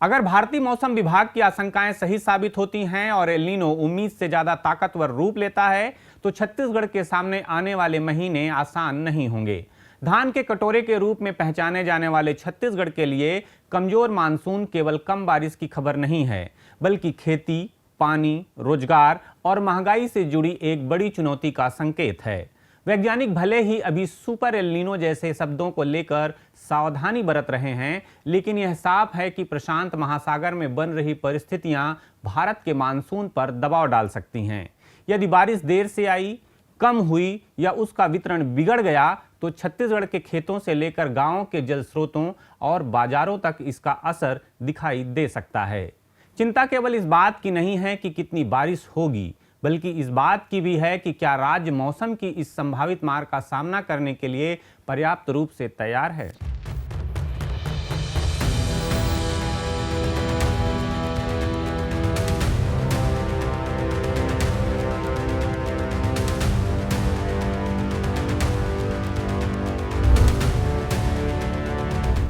अगर भारतीय मौसम विभाग की आशंकाएं सही साबित होती हैं और एल नीनो उम्मीद से ज्यादा ताकतवर रूप लेता है तो छत्तीसगढ़ के सामने आने वाले महीने आसान नहीं होंगे। धान के कटोरे के रूप में पहचाने जाने वाले छत्तीसगढ़ के लिए कमजोर मानसून केवल कम बारिश की खबर नहीं है, बल्कि खेती, पानी, रोजगार और महंगाई से जुड़ी एक बड़ी चुनौती का संकेत है। वैज्ञानिक भले ही अभी सुपर एल नीनो जैसे शब्दों को लेकर सावधानी बरत रहे हैं, लेकिन यह साफ है कि प्रशांत महासागर में बन रही परिस्थितियां भारत के मानसून पर दबाव डाल सकती हैं। यदि बारिश देर से आई, कम हुई या उसका वितरण बिगड़ गया तो छत्तीसगढ़ के खेतों से लेकर गांवों के जल स्रोतों और बाजारों तक इसका असर दिखाई दे सकता है। चिंता केवल इस बात की नहीं है कि कितनी बारिश होगी, बल्कि इस बात की भी है कि क्या राज्य मौसम की इस संभावित मार का सामना करने के लिए पर्याप्त रूप से तैयार है।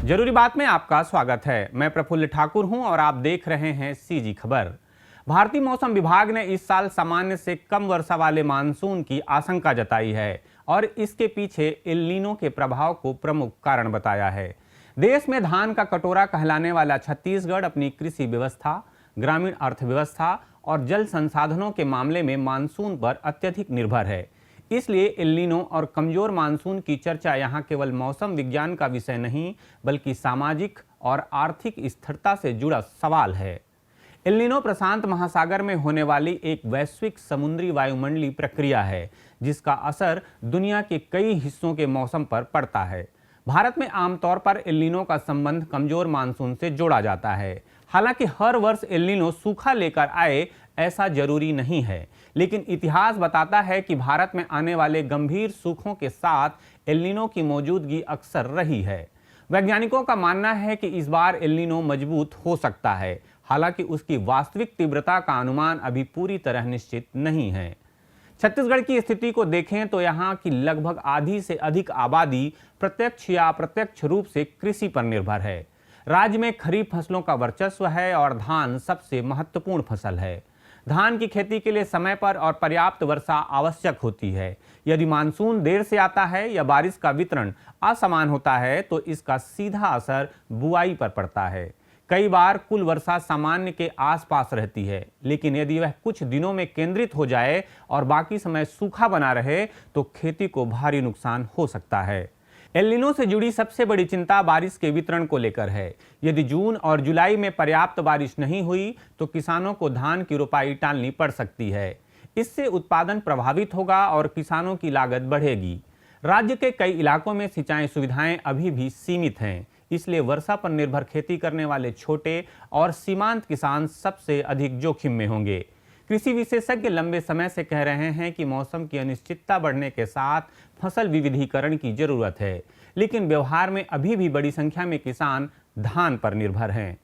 जरूरी बात में आपका स्वागत है। मैं प्रफुल्ल ठाकुर हूं और आप देख रहे हैं सीजी खबर। भारतीय मौसम विभाग ने इस साल सामान्य से कम वर्षा वाले मानसून की आशंका जताई है और इसके पीछे एल नीनो के प्रभाव को प्रमुख कारण बताया है। देश में धान का कटोरा कहलाने वाला छत्तीसगढ़ अपनी कृषि व्यवस्था, ग्रामीण अर्थव्यवस्था और जल संसाधनों के मामले में मानसून पर अत्यधिक निर्भर है। इसलिए एल नीनो और कमजोर मानसून की चर्चा यहाँ केवल मौसम विज्ञान का विषय नहीं, बल्कि सामाजिक और आर्थिक स्थिरता से जुड़ा सवाल है। एल नीनो प्रशांत महासागर में होने वाली एक वैश्विक समुद्री वायुमंडलीय प्रक्रिया है, जिसका असर दुनिया के कई हिस्सों के मौसम पर पड़ता है। भारत में आमतौर पर एल नीनो का संबंध कमजोर मानसून से जोड़ा जाता है। हालांकि हर वर्ष एल नीनो सूखा लेकर आए ऐसा जरूरी नहीं है, लेकिन इतिहास बताता है कि भारत में आने वाले गंभीर सूखों के साथ एल नीनो की मौजूदगी अक्सर रही है। वैज्ञानिकों का मानना है कि इस बार एल नीनो मजबूत हो सकता है, हालांकि उसकी वास्तविक तीव्रता का अनुमान अभी पूरी तरह निश्चित नहीं है। छत्तीसगढ़ की स्थिति को देखें तो यहाँ की लगभग आधी से अधिक आबादी प्रत्यक्ष या अप्रत्यक्ष रूप से कृषि पर निर्भर है। राज्य में खरीफ फसलों का वर्चस्व है और धान सबसे महत्वपूर्ण फसल है। धान की खेती के लिए समय पर और पर्याप्त वर्षा आवश्यक होती है। यदि मानसून देर से आता है या बारिश का वितरण असमान होता है तो इसका सीधा असर बुआई पर पड़ता है। कई बार कुल वर्षा सामान्य के आसपास रहती है, लेकिन यदि वह कुछ दिनों में केंद्रित हो जाए और बाकी समय सूखा बना रहे तो खेती को भारी नुकसान हो सकता है। एल नीनो से जुड़ी सबसे बड़ी चिंता बारिश के वितरण को लेकर है। यदि जून और जुलाई में पर्याप्त बारिश नहीं हुई तो किसानों को धान की रोपाई टालनी पड़ सकती है। इससे उत्पादन प्रभावित होगा और किसानों की लागत बढ़ेगी। राज्य के कई इलाकों में सिंचाई सुविधाएं अभी भी सीमित हैं, इसलिए वर्षा पर निर्भर खेती करने वाले छोटे और सीमांत किसान सबसे अधिक जोखिम में होंगे। कृषि विशेषज्ञ लंबे समय से कह रहे हैं कि मौसम की अनिश्चितता बढ़ने के साथ फसल विविधीकरण की जरूरत है, लेकिन व्यवहार में अभी भी बड़ी संख्या में किसान धान पर निर्भर हैं।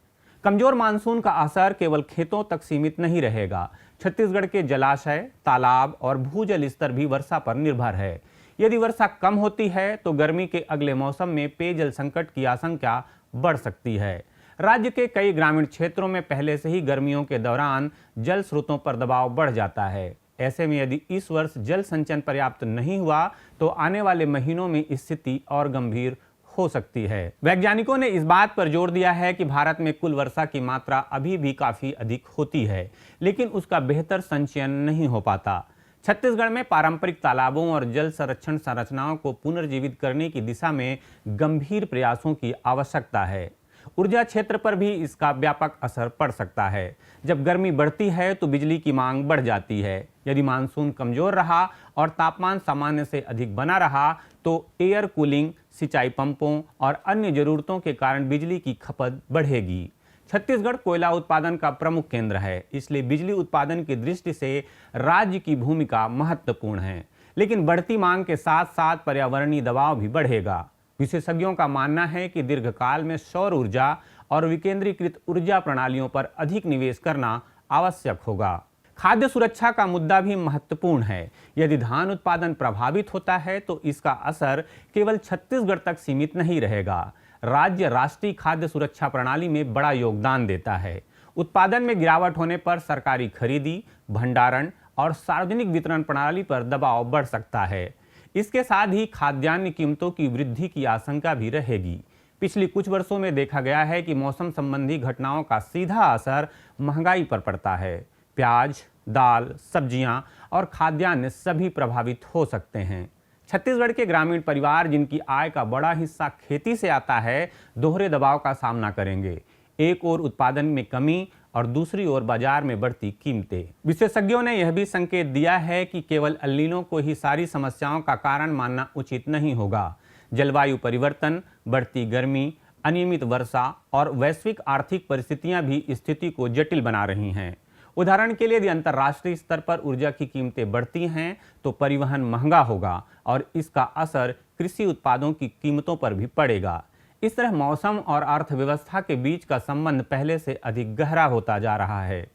कमजोर मानसून का असर केवल खेतों तक सीमित नहीं रहेगा। छत्तीसगढ़ के जलाशय, तालाब और भूजल स्तर भी वर्षा पर निर्भर है। यदि वर्षा कम होती है तो गर्मी के अगले मौसम में पेयजल संकट की आशंका बढ़ सकती है। राज्य के कई ग्रामीण क्षेत्रों में पहले से ही गर्मियों के दौरान जल स्रोतों पर दबाव बढ़ जाता है। ऐसे में यदि इस वर्ष जल संचयन पर्याप्त नहीं हुआ तो आने वाले महीनों में स्थिति और गंभीर हो सकती है। वैज्ञानिकों ने इस बात पर जोर दिया है कि भारत में कुल वर्षा की मात्रा अभी भी काफी अधिक होती है, लेकिन उसका बेहतर संचयन नहीं हो पाता। छत्तीसगढ़ में पारंपरिक तालाबों और जल संरक्षण संरचनाओं को पुनर्जीवित करने की दिशा में गंभीर प्रयासों की आवश्यकता है। ऊर्जा क्षेत्र पर भी इसका व्यापक असर पड़ सकता है। जब गर्मी बढ़ती है तो बिजली की मांग बढ़ जाती है। यदि मानसून कमजोर रहा और तापमान सामान्य से अधिक बना रहा तो एयर कूलिंग, सिंचाई पंपों और अन्य जरूरतों के कारण बिजली की खपत बढ़ेगी। छत्तीसगढ़ कोयला उत्पादन का प्रमुख केंद्र है, इसलिए बिजली उत्पादन की दृष्टि से राज्य की भूमिका महत्वपूर्ण है। लेकिन बढ़ती मांग के साथ साथ पर्यावरणीय दबाव भी बढ़ेगा। विशेषज्ञों का मानना है कि दीर्घकाल में सौर ऊर्जा और विकेंद्रीकृत ऊर्जा प्रणालियों पर अधिक निवेश करना आवश्यक होगा। खाद्य सुरक्षा का मुद्दा भी महत्वपूर्ण है। यदि धान उत्पादन प्रभावित होता है तो इसका असर केवल छत्तीसगढ़ तक सीमित नहीं रहेगा। राज्य राष्ट्रीय खाद्य सुरक्षा प्रणाली में बड़ा योगदान देता है। उत्पादन में गिरावट होने पर सरकारी खरीदी, भंडारण और सार्वजनिक वितरण प्रणाली पर दबाव बढ़ सकता है। इसके साथ ही खाद्यान्न कीमतों की वृद्धि की आशंका भी रहेगी। पिछले कुछ वर्षों में देखा गया है कि मौसम संबंधी घटनाओं का सीधा असर महंगाई पर पड़ता है। प्याज, दाल, सब्जियां और खाद्यान्न सभी प्रभावित हो सकते हैं। छत्तीसगढ़ के ग्रामीण परिवार, जिनकी आय का बड़ा हिस्सा खेती से आता है, दोहरे दबाव का सामना करेंगे। एक ओर उत्पादन में कमी और दूसरी ओर बाजार में बढ़ती कीमतें। विशेषज्ञों ने यह भी संकेत दिया है कि केवल एल नीनो को ही सारी समस्याओं का कारण मानना उचित नहीं होगा। जलवायु परिवर्तन, बढ़ती गर्मी, अनियमित वर्षा और वैश्विक आर्थिक परिस्थितियां भी स्थिति को जटिल बना रही हैं। उदाहरण के लिए यदि अंतर्राष्ट्रीय स्तर पर ऊर्जा की कीमतें बढ़ती हैं तो परिवहन महंगा होगा और इसका असर कृषि उत्पादों की कीमतों पर भी पड़ेगा। इस तरह मौसम और अर्थव्यवस्था के बीच का संबंध पहले से अधिक गहरा होता जा रहा है।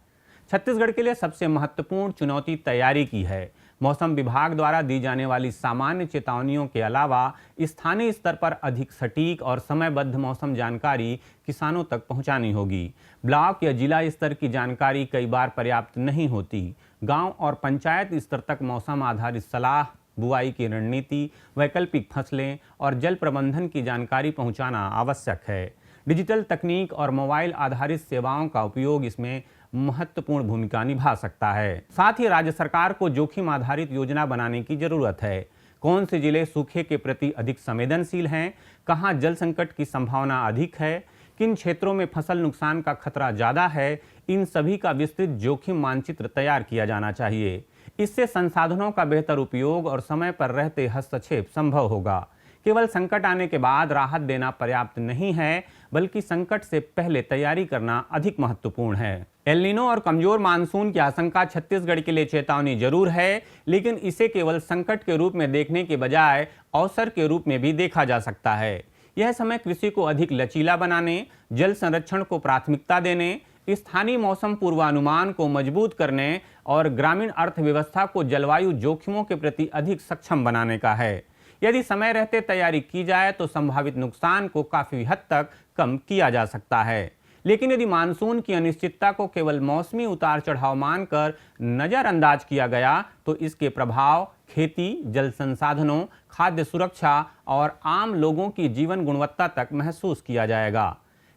छत्तीसगढ़ के लिए सबसे महत्वपूर्ण चुनौती तैयारी की है। मौसम विभाग द्वारा दी जाने वाली सामान्य चेतावनियों के अलावा स्थानीय स्तर पर अधिक सटीक और समयबद्ध मौसम जानकारी किसानों तक पहुंचानी होगी। ब्लॉक या जिला स्तर की जानकारी कई बार पर्याप्त नहीं होती। गांव और पंचायत स्तर तक मौसम आधारित सलाह, बुआई की रणनीति, वैकल्पिक फसलें और जल प्रबंधन की जानकारी पहुंचाना आवश्यक है। डिजिटल तकनीक और मोबाइल आधारित सेवाओं का उपयोग इसमें महत्वपूर्ण भूमिका निभा सकता है। साथ ही राज्य सरकार को जोखिम आधारित योजना बनाने की जरूरत है। कौन से जिले सूखे के प्रति अधिक संवेदनशील हैं, कहां जल संकट की संभावना अधिक है, किन क्षेत्रों में फसल नुकसान का खतरा ज्यादा है, इन सभी का विस्तृत जोखिम मानचित्र तैयार किया जाना चाहिए। इससे संसाधनों का बेहतर उपयोग और समय पर रहते हस्तक्षेप संभव होगा। केवल संकट आने के बाद राहत देना पर्याप्त नहीं है, बल्कि संकट से पहले तैयारी करना अधिक महत्वपूर्ण है। एल नीनो और कमजोर मानसून की आशंका छत्तीसगढ़ के लिए चेतावनी जरूर है, लेकिन इसे केवल संकट के रूप में देखने के बजाय अवसर के रूप में भी देखा जा सकता है। यह समय कृषि को अधिक लचीला बनाने, जल संरक्षण को प्राथमिकता देने, स्थानीय मौसम पूर्वानुमान को मजबूत करने और ग्रामीण अर्थव्यवस्था को जलवायु जोखिमों के प्रति अधिक सक्षम बनाने का है। यदि समय रहते तैयारी की जाए तो संभावित नुकसान को काफी हद तक कम किया जा सकता है। लेकिन यदि मानसून की अनिश्चितता को केवल मौसमी उतार चढ़ाव मानकर नजरअंदाज किया गया तो इसके प्रभाव खेती, जल संसाधनों, खाद्य सुरक्षा और आम लोगों की जीवन गुणवत्ता तक महसूस किया जाएगा।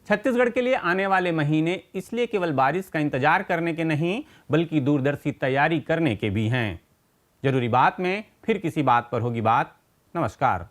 छत्तीसगढ़ के लिए आने वाले महीने इसलिए केवल बारिश का इंतजार करने के नहीं, बल्कि दूरदर्शी तैयारी करने के भी हैं। जरूरी बात में फिर किसी बात पर होगी बात। नमस्कार।